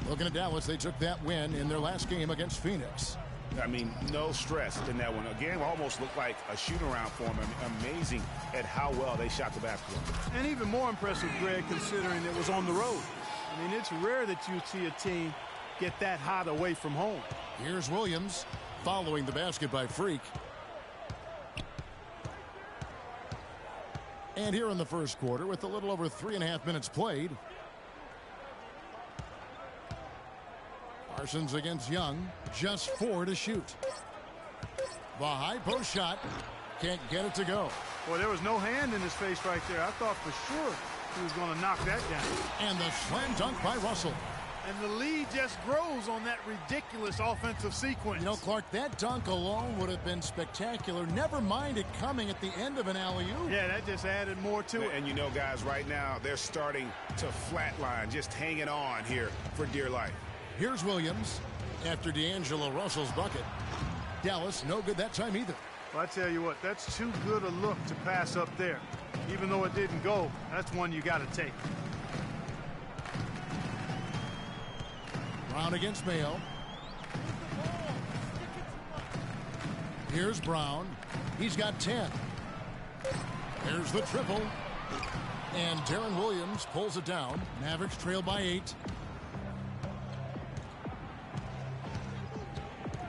Looking at Dallas, they took that win in their last game against Phoenix. I mean, no stress in that one. The game almost looked like a shoot-around for them. Amazing at how well they shot the basketball. And even more impressive, Greg, considering it was on the road. I mean, it's rare that you see a team get that hot away from home. Here's Williams following the basket by Freak. And here in the first quarter, with a little over 3.5 minutes played, Parsons against Young, just 4 to shoot. The high post shot, can't get it to go. Boy, there was no hand in his face right there. I thought for sure he was going to knock that down. And the slam dunk by Russell. And the lead just grows on that ridiculous offensive sequence. You know, Clark, that dunk alone would have been spectacular. Never mind it coming at the end of an alley-oop. Yeah, that just added more to it. And you know, guys, right now, they're starting to flatline, just hanging on here for dear life. Here's Williams after D'Angelo Russell's bucket. Dallas, no good that time either. Well, I tell you what, that's too good a look to pass up there. Even though it didn't go, that's one you got to take. Brown against Mayo. Here's Brown. He's got 10. There's the triple. And Darren Williams pulls it down. Mavericks trail by 8.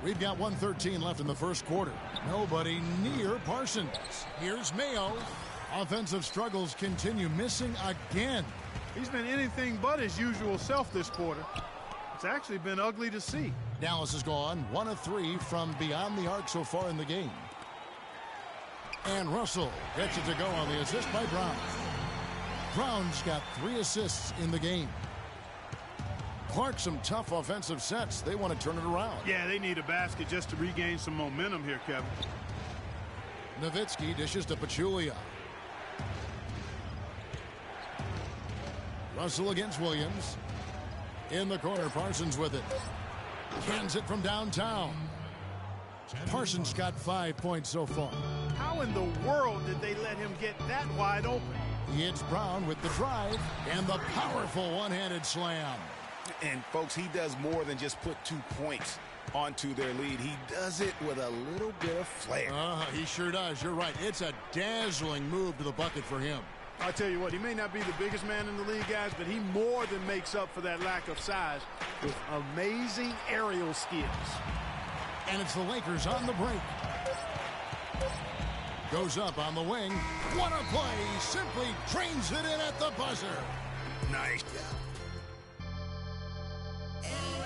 We've got 1:13 left in the first quarter. Nobody near Parsons. Here's Mayo. Offensive struggles continue, missing again. He's been anything but his usual self this quarter. It's actually been ugly to see. Dallas has gone 1 of 3 from beyond the arc so far in the game. And Russell gets it to go on the assist by Brown. Brown's got 3 assists in the game. Clark, some tough offensive sets. They want to turn it around. Yeah, they need a basket just to regain some momentum here, Kevin. Nowitzki dishes to Pachulia. Russell against Williams. In the corner, Parsons with it. Cans it from downtown. Parsons got 5 points so far. How in the world did they let him get that wide open? It's Brown with the drive and the powerful one-handed slam. And, folks, he does more than just put 2 points onto their lead. He does it with a little bit of flair. He sure does. You're right. It's a dazzling move to the bucket for him. I'll tell you what, he may not be the biggest man in the league, guys, but he more than makes up for that lack of size with amazing aerial skills. And it's the Lakers on the break. Goes up on the wing. What a play. Simply drains it in at the buzzer. Nice.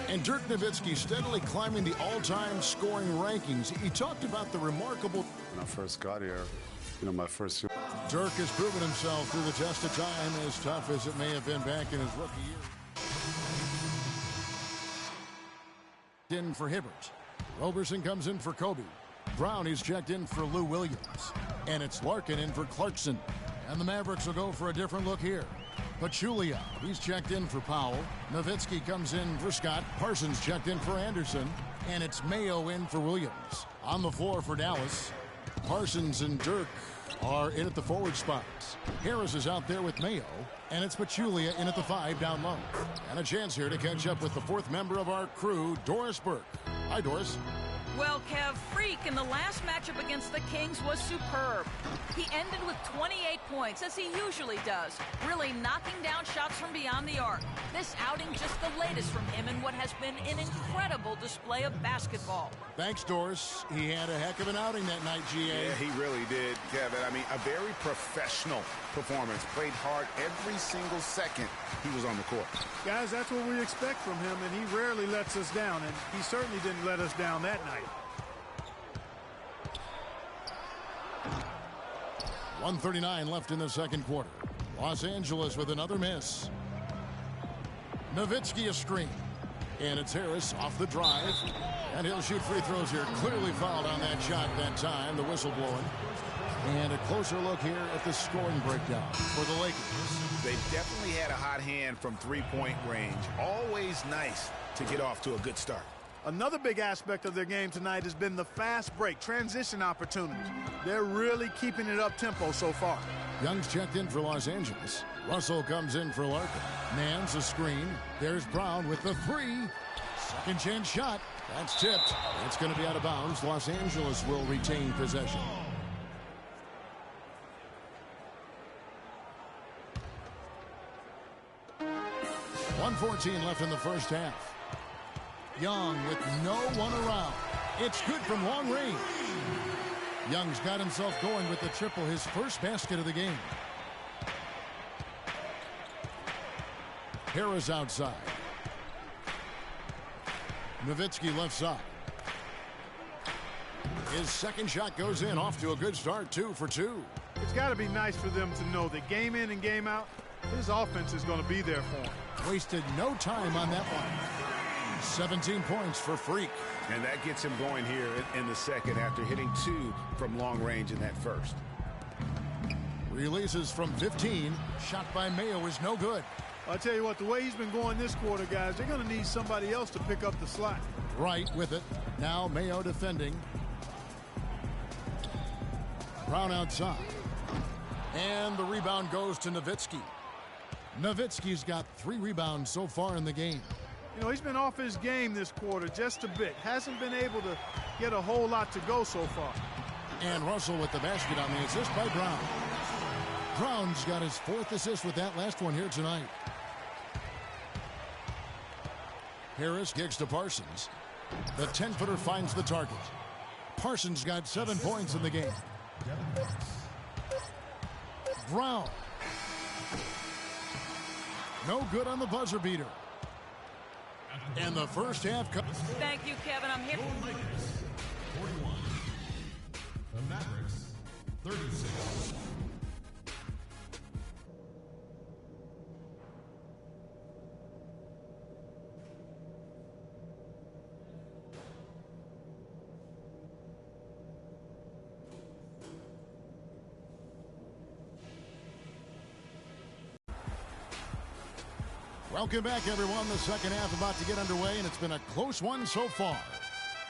And Dirk Nowitzki steadily climbing the all-time scoring rankings. He talked about the remarkable... When I first got here, my first year. Dirk has proven himself through the test of time, as tough as it may have been back in his rookie year. In for Hibbert. Roberson comes in for Kobe. Brown is checked in for Lou Williams. And it's Larkin in for Clarkson. And the Mavericks will go for a different look here. Pachulia, he's checked in for Powell. Nowitzki comes in for Scott. Parsons checked in for Anderson. And it's Mayo in for Williams. On the floor for Dallas, Parsons and Dirk are in at the forward spots. Harris is out there with Mayo. And it's Pachulia in at the 5 down low. And a chance here to catch up with the 4th member of our crew, Doris Burke. Hi, Doris. Well, Kev, Freak in the last matchup against the Kings was superb. He ended with 28 points, as he usually does, really knocking down shots from beyond the arc. This outing just the latest from him in what has been an incredible display of basketball. Thanks, Doris. He had a heck of an outing that night, GA. Yeah, he really did, Kevin. I mean, a very professional performance. Played hard every single second he was on the court. Guys, that's what we expect from him, and he rarely lets us down, and he certainly didn't let us down that night. 1:39 left in the second quarter. Los Angeles with another miss. Nowitzki a screen. And it's Harris off the drive. And he'll shoot free throws here. Clearly fouled on that shot that time. The whistle blowing. And a closer look here at the scoring breakdown for the Lakers. They definitely had a hot hand from three-point range. Always nice to get off to a good start. Another big aspect of their game tonight has been the fast break, transition opportunities. They're really keeping it up tempo so far. Young's checked in for Los Angeles. Russell comes in for Larkin. Nance a screen. There's Brown with the three. Second chance shot. That's tipped. It's going to be out of bounds. Los Angeles will retain possession. .114 left in the first half. Young with no one around. It's good from long range. Young's got himself going with the triple, his first basket of the game. Harris outside. Nowitzki left side. His second shot goes in, off to a good start, 2 for 2. It's got to be nice for them to know that game in and game out, his offense is going to be there for him. Wasted no time on that one. 17 points for Freak. And that gets him going here in the second after hitting 2 from long range in that first. Releases from 15. Shot by Mayo is no good. I'll tell you what, the way he's been going this quarter, guys, they're going to need somebody else to pick up the slack. Right with it. Now Mayo defending. Brown outside. And the rebound goes to Nowitzki. Nowitzki's got 3 rebounds so far in the game. You know, he's been off his game this quarter just a bit. Hasn't been able to get a whole lot to go so far. And Russell with the basket on the assist by Brown. Brown's got his 4th assist with that last one here tonight. Harris kicks to Parsons. The 10-footer finds the target. Parsons got 7 points in the game. Brown. No good on the buzzer beater. And the first half. Thank you, Kevin. I'm here. 41. The Mavericks, 36. Welcome back, everyone. The second half about to get underway, and it's been a close one so far.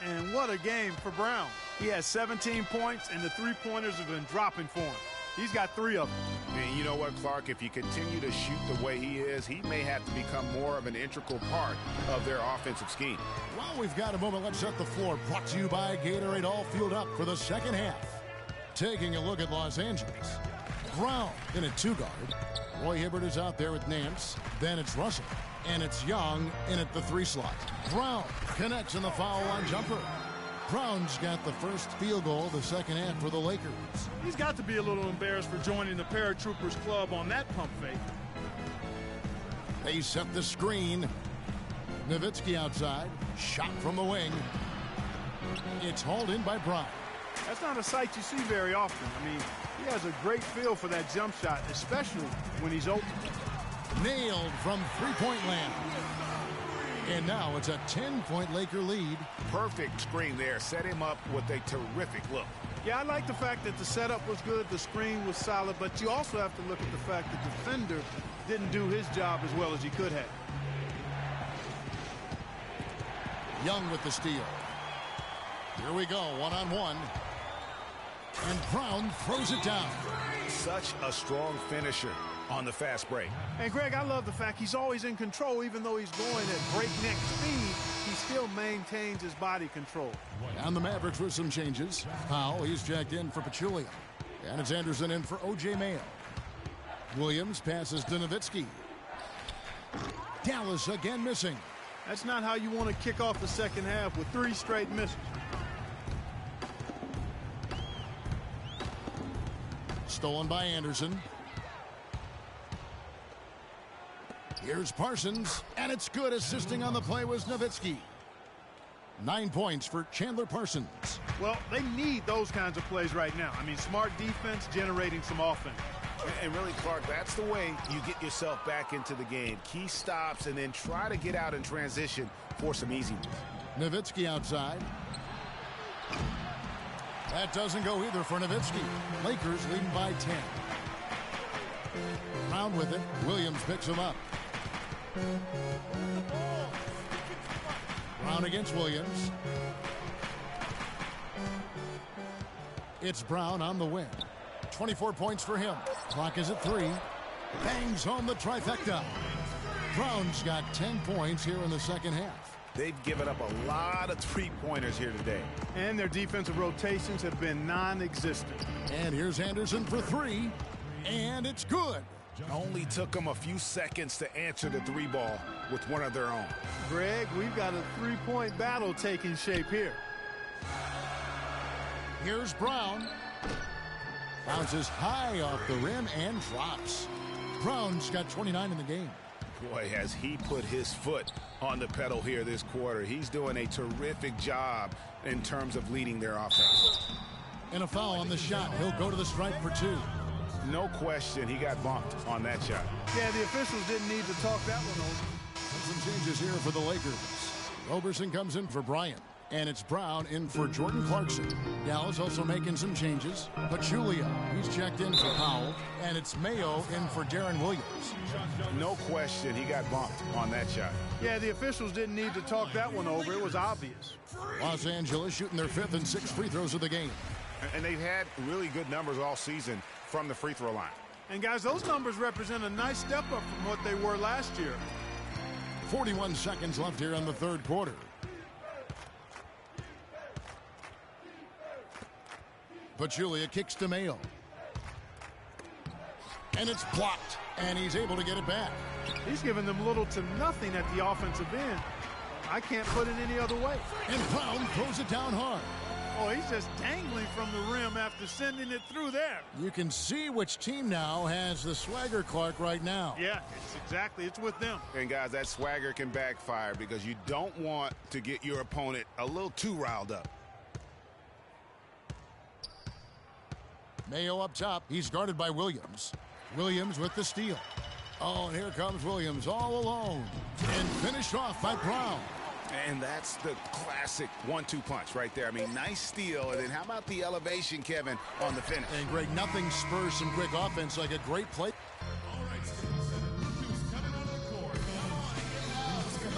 And what a game for Brown. He has 17 points, and the three-pointers have been dropping for him. He's got 3 of them. And you know what, Clark? If you continue to shoot the way he is, he may have to become more of an integral part of their offensive scheme. While we've got a moment, let's set the floor. Brought to you by Gatorade, all fueled up for the second half. Taking a look at Los Angeles. Brown in a 2-guard. Roy Hibbert is out there with Nance. Then it's Russell. And it's Young in at the 3 slot. Brown connects in the foul line jumper. Brown's got the first field goal of the second half for the Lakers. He's got to be a little embarrassed for joining the Paratroopers Club on that pump fake. They set the screen. Nowitzki outside. Shot from the wing. It's hauled in by Brown. That's not a sight you see very often. I mean, he has a great feel for that jump shot, especially when he's open. Nailed from three-point land. And now it's a 10-point Laker lead. Perfect screen there. Set him up with a terrific look. Yeah, I like the fact that the setup was good, the screen was solid, but you also have to look at the fact that the defender didn't do his job as well as he could have. Young with the steal. Here we go, one-on-one. And Brown throws it down. Such a strong finisher on the fast break. And Greg, I love the fact he's always in control. Even though he's going at breakneck speed, he still maintains his body control. And the Mavericks with some changes. Powell, he's checked in for Pachulia. And it's Anderson in for O.J. Mayo. Williams passes to Nowitzki. Dallas again missing. That's not how you want to kick off the second half with 3 straight misses. Stolen by Anderson. Here's Parsons, and it's good. Assisting on the play was Nowitzki. 9 points for Chandler Parsons. Well, they need those kinds of plays right now. I mean, smart defense generating some offense. And really, Clark, that's the way you get yourself back into the game. Key stops and then try to get out in transition for some easy ones. Nowitzki outside. That doesn't go either for Nowitzki. Lakers leading by 10. Brown with it. Williams picks him up. Brown against Williams. It's Brown on the wing. 24 points for him. Clock is at 3. Bangs home the trifecta. Brown's got 10 points here in the second half. They've given up a lot of three-pointers here today. And their defensive rotations have been non-existent. And here's Anderson for 3. And it's good. Only took them a few seconds to answer the three ball with one of their own. Greg, we've got a three-point battle taking shape here. Here's Brown. Bounces high off the rim and drops. Brown's got 29 in the game. Boy, has he put his foot on the pedal here this quarter. He's doing a terrific job in terms of leading their offense. And a foul on the shot. He'll go to the stripe for 2. No question, he got bumped on that shot. Yeah, the officials didn't need to talk that one over. Some changes here for the Lakers. Roberson comes in for Bryant. And it's Brown in for Jordan Clarkson. Dallas also making some changes. Pachulia, he's checked in for Powell. And it's Mayo in for Darren Williams. No question, he got bumped on that shot. Yeah, the officials didn't need to talk that one over. It was obvious. Los Angeles shooting their 5th and 6th free throws of the game. And they've had really good numbers all season from the free throw line. And guys, those numbers represent a nice step up from what they were last year. 41 seconds left here in the third quarter. Pachulia kicks to Mayo. And it's blocked. And he's able to get it back. He's given them little to nothing at the offensive end. I can't put it any other way. And Brown throws it down hard. Oh, he's just dangling from the rim after sending it through there. You can see which team now has the swagger Clark right now. Yeah, it's with them. And guys, that swagger can backfire because you don't want to get your opponent a little too riled up. Mayo up top. He's guarded by Williams. Williams with the steal. Oh, and here comes Williams all alone. And finished off by Brown. And that's the classic 1-2 punch right there. I mean, nice steal. And then how about the elevation, Kevin, on the finish? And Greg, nothing spurs some quick offense like a great play.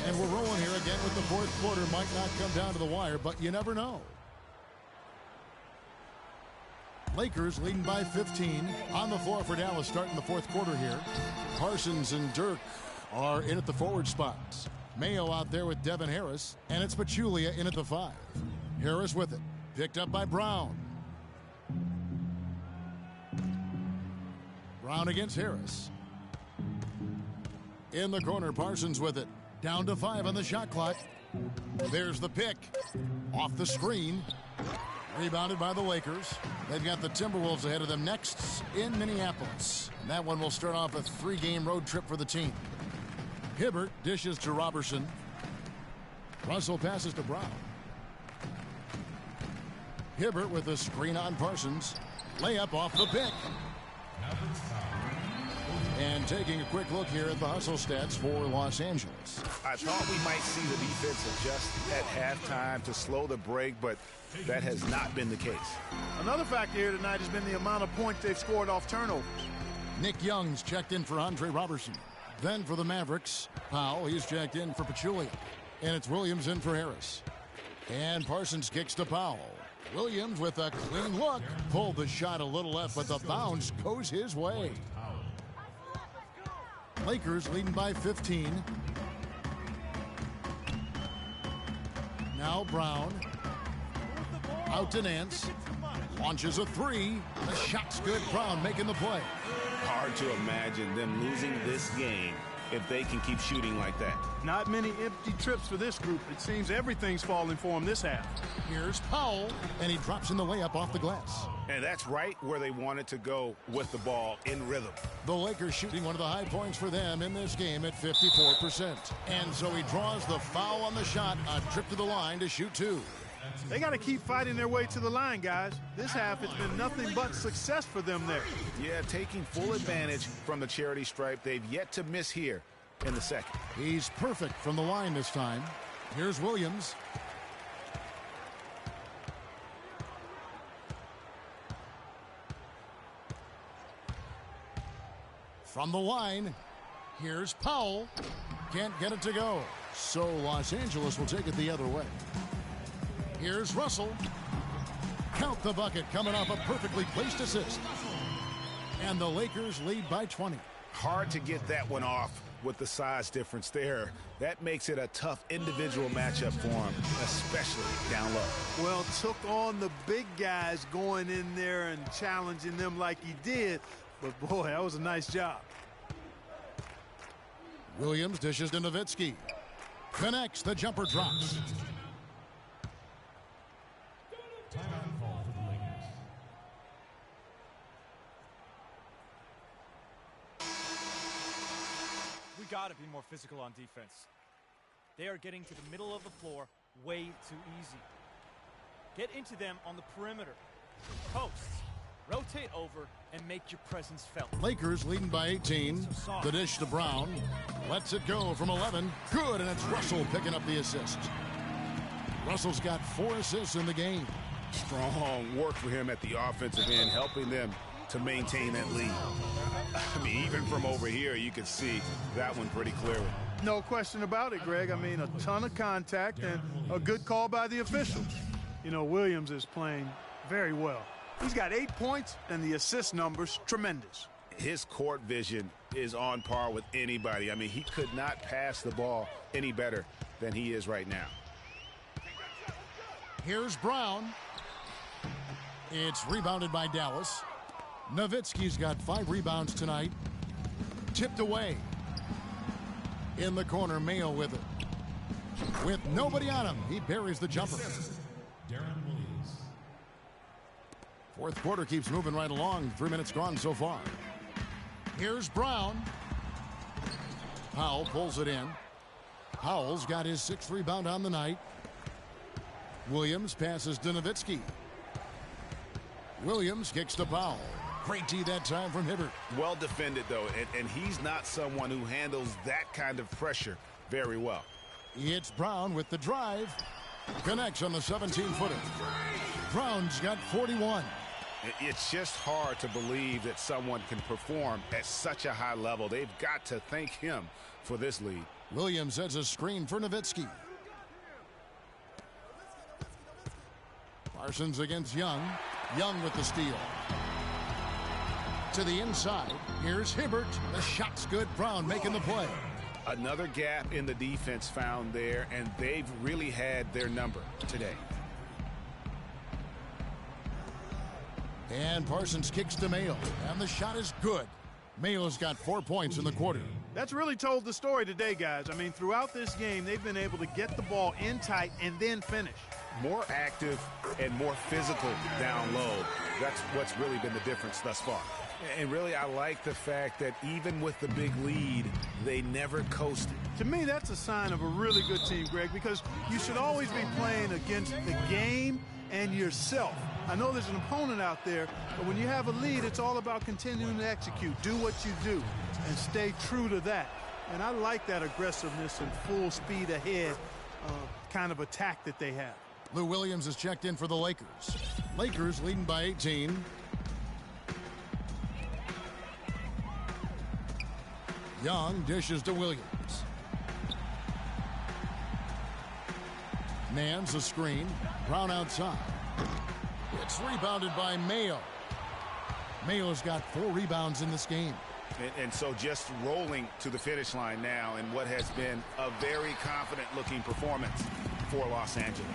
And we're rolling here again with the fourth quarter. Might not come down to the wire, but you never know. Lakers leading by 15. On the floor for Dallas starting the fourth quarter here. Parsons and Dirk are in at the forward spots. Mayo out there with Devin Harris. And it's Pachulia in at the 5. Harris with it. Picked up by Brown. Brown against Harris. In the corner, Parsons with it. Down to 5 on the shot clock. There's the pick. Off the screen. Rebounded by the Lakers. They've got the Timberwolves ahead of them next in Minneapolis. And that one will start off a 3-game road trip for the team. Hibbert dishes to Robertson. Russell passes to Brown. Hibbert with a screen on Parsons. Layup off the pick. And taking a quick look here at the hustle stats for Los Angeles. I thought we might see the defense adjust at halftime to slow the break, but that has not been the case. Another factor here tonight has been the amount of points they've scored off turnovers. Nick Young's checked in for Andre Robertson. Then for the Mavericks, Powell, he's checked in for Pachulia. And it's Williams in for Harris. And Parsons kicks to Powell. Williams with a clean look. Pulled the shot a little left, but the bounce goes his way. Lakers leading by 15. Now Brown. Out to Nance. Launches a 3. The shot's good. Brown making the play. Hard to imagine them losing this game if they can keep shooting like that. Not many empty trips for this group. It seems everything's falling for them this half. Here's Powell, and he drops in the layup off the glass. And that's right where they wanted to go with the ball in rhythm. The Lakers shooting one of the high points for them in this game at 54%. And so he draws the foul on the shot, a trip to the line to shoot 2. They got to keep fighting their way to the line, guys. This half, it's been nothing but success for them there. Yeah, taking full advantage from the charity stripe. They've yet to miss here in the second. He's perfect from the line this time. Here's Williams. From the line, here's Powell. Can't get it to go. So Los Angeles will take it the other way. Here's Russell. Count the bucket coming off a perfectly placed assist. And the Lakers lead by 20. Hard to get that one off with the size difference there. That makes it a tough individual matchup for him, especially down low. Well, took on the big guys going in there and challenging them like he did. But, boy, that was a nice job. Williams dishes to Nowitzki. Connects. The jumper drops. Timeout call for the Lakers. We got to be more physical on defense. They are getting to the middle of the floor way too easy. Get into them on the perimeter. Posts. Rotate over and make your presence felt. Lakers leading by 18. The dish to Brown. Lets it go from 11. Good, and it's Russell picking up the assist. Russell's got 4 assists in the game. Strong work for him at the offensive end, helping them to maintain that lead. I mean, even from over here, you can see that one pretty clearly. No question about it, Greg. I mean, a ton of contact and a good call by the officials. You know, Williams is playing very well. He's got 8 points, and the assist numbers tremendous. His court vision is on par with anybody. I mean, he could not pass the ball any better than he is right now. Here's Brown. It's rebounded by Dallas. Nowitzki's got 5 rebounds tonight. Tipped away. In the corner, Mayo with it. With nobody on him, he buries the jumper. Darren Williams. Fourth quarter keeps moving right along. 3 minutes gone so far. Here's Brown. Powell pulls it in. Powell's got his 6th rebound on the night. Williams passes to Nowitzki. Williams kicks to Powell. Great D that time from Hibbert. Well defended, though, and he's not someone who handles that kind of pressure very well. It's Brown with the drive. Connects on the 17-footer. Brown's got 41. It's just hard to believe that someone can perform at such a high level. They've got to thank him for this lead. Williams sets a screen for Nowitzki. Parsons against Young. Young with the steal. To the inside. Here's Hibbert. The shot's good. Brown making the play. Another gap in the defense found there, and they've really had their number today. And Parsons kicks to Mayo. And the shot is good. Mayo's got 4 points in the quarter. That's really told the story today, guys. I mean, throughout this game, they've been able to get the ball in tight and then finish. More active and more physical down low. That's what's really been the difference thus far. And really, I like the fact that even with the big lead, they never coasted. To me, that's a sign of a really good team, Greg, because you should always be playing against the game and yourself. I know there's an opponent out there, but when you have a lead, it's all about continuing to execute. Do what you do and stay true to that. And I like that aggressiveness and full speed ahead kind of attack that they have. Lou Williams is checked in for the Lakers. Lakers leading by 18. Young dishes to Williams. Mans a screen. Brown outside. It's rebounded by Mayo. Mayo's got 4 rebounds in this game. And so just rolling to the finish line now in what has been a very confident-looking performance for Los Angeles.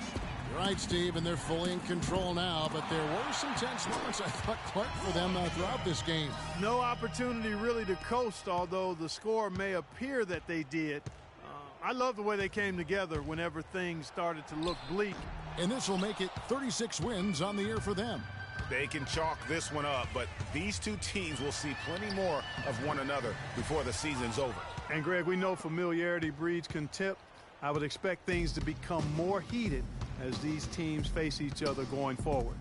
You're right, Steve, and they're fully in control now, but there were some tense moments, I thought, Clark, for them throughout this game. No opportunity really to coast, although the score may appear that they did. I love the way they came together whenever things started to look bleak. And this will make it 36 wins on the year for them. They can chalk this one up, but these two teams will see plenty more of one another before the season's over. And, Greg, we know familiarity breeds contempt. I would expect things to become more heated as these teams face each other going forward.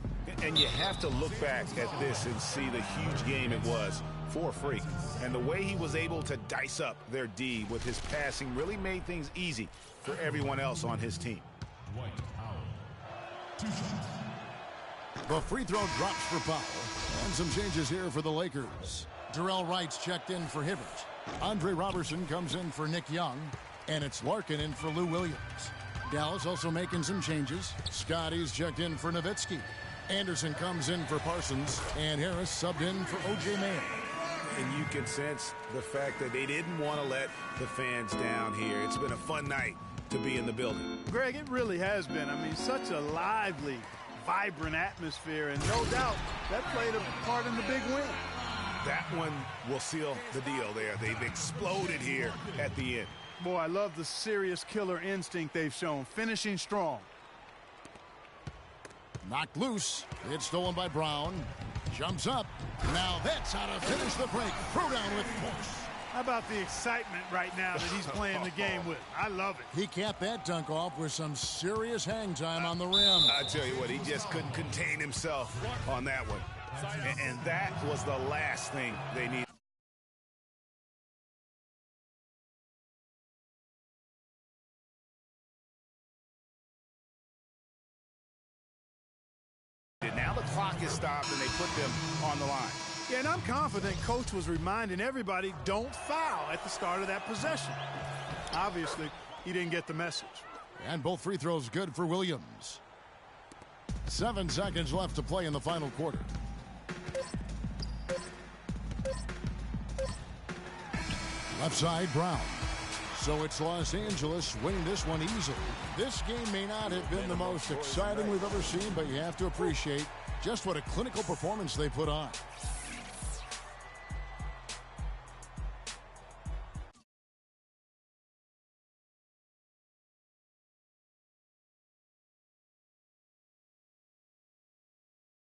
And you have to look back at this and see the huge game it was for Freak. And the way he was able to dice up their D with his passing really made things easy for everyone else on his team. Dwight Howard. 2 shots. The free throw drops for Powell. And some changes here for the Lakers. Darrell Wright's checked in for Hibbert. Andre Robertson comes in for Nick Young. And it's Larkin in for Lou Williams. Dallas also making some changes. Scotty's checked in for Nowitzki. Anderson comes in for Parsons. And Harris subbed in for O.J. Mayo. can sense the fact that they didn't want to let the fans down here. It's been a fun night to be in the building. Greg, it really has been. I mean, such a lively, vibrant atmosphere, and no doubt that played a part in the big win. That one will seal the deal there. They've exploded here at the end. Boy, I love the serious killer instinct they've shown, finishing strong. Knocked loose. It's stolen by Brown. Jumps up. Now that's how to finish the break. Throw down with force. How about the excitement right now that he's playing the game with? I love it. He capped that dunk off with some serious hang time on the rim. I tell you what, he just couldn't contain himself on that one. And that was the last thing they needed. Now the clock is stopped and they put them on the line. Yeah, and I'm confident Coach was reminding everybody, don't foul at the start of that possession. Obviously, he didn't get the message. And both free throws good for Williams. 7 seconds left to play in the final quarter. Left side, Brown. So it's Los Angeles winning this one easily. This game may not have been the most exciting we've ever seen, but you have to appreciate just what a clinical performance they put on.